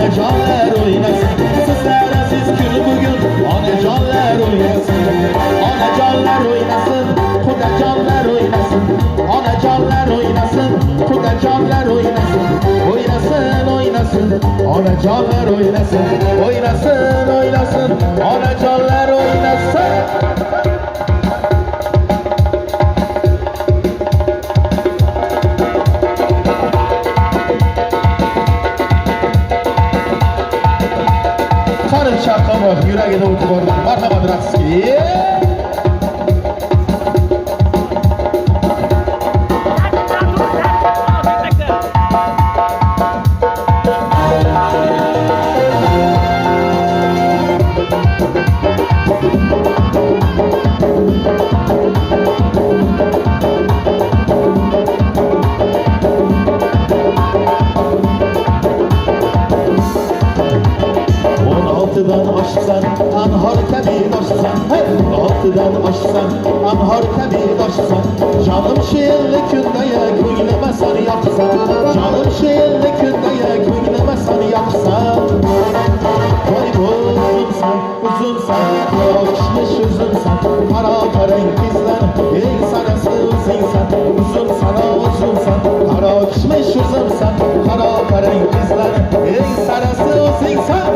onajonlar o'ynasın. Sizlar aziz kuni bugun onajonlar o'ynasın. Onajonlar o'ynasın, xudojonlar o'ynasın. Onajonlar o'ynasın, xudojonlar o'ynasın. O'ynasın, o'ynasın, onajonlar o'ynasın. O'ynasın, o'ynasın, onajonlar o'ynasın. Qarın chaqirib yuragida o'tib borgan marhamat raqsga. Altıdan aşsan, anhar kabi aşsan. Altıdan aşsan, anhar kabi aşsan. Canım şiirli kündeye köyleme sen yapsan. Canım şiirli kündeye köyleme sen yapsan. Vay uzunsan, uzunsan, yakışmış uzunsan. Kara karengizler, ey sarası uzunsan. Uzunsan, uzunsan, kara yakışmış uzunsan. Kara karengizler, ey sarası uzunsan.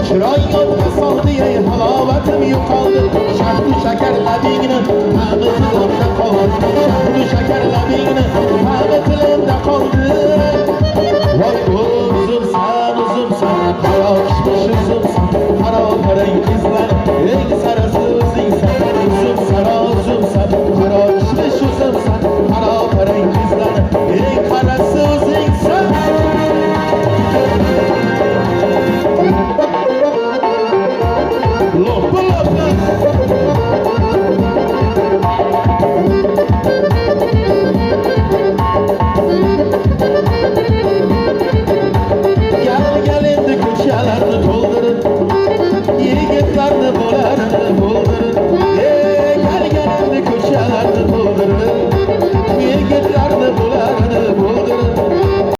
Chiroy yodga soldi ey halovatim yo'qoldi. Shahdu shakar labingni ta'mi tilimda qoldi. Shahdu shakar labingni ta'mi tilimda qoldi. Voy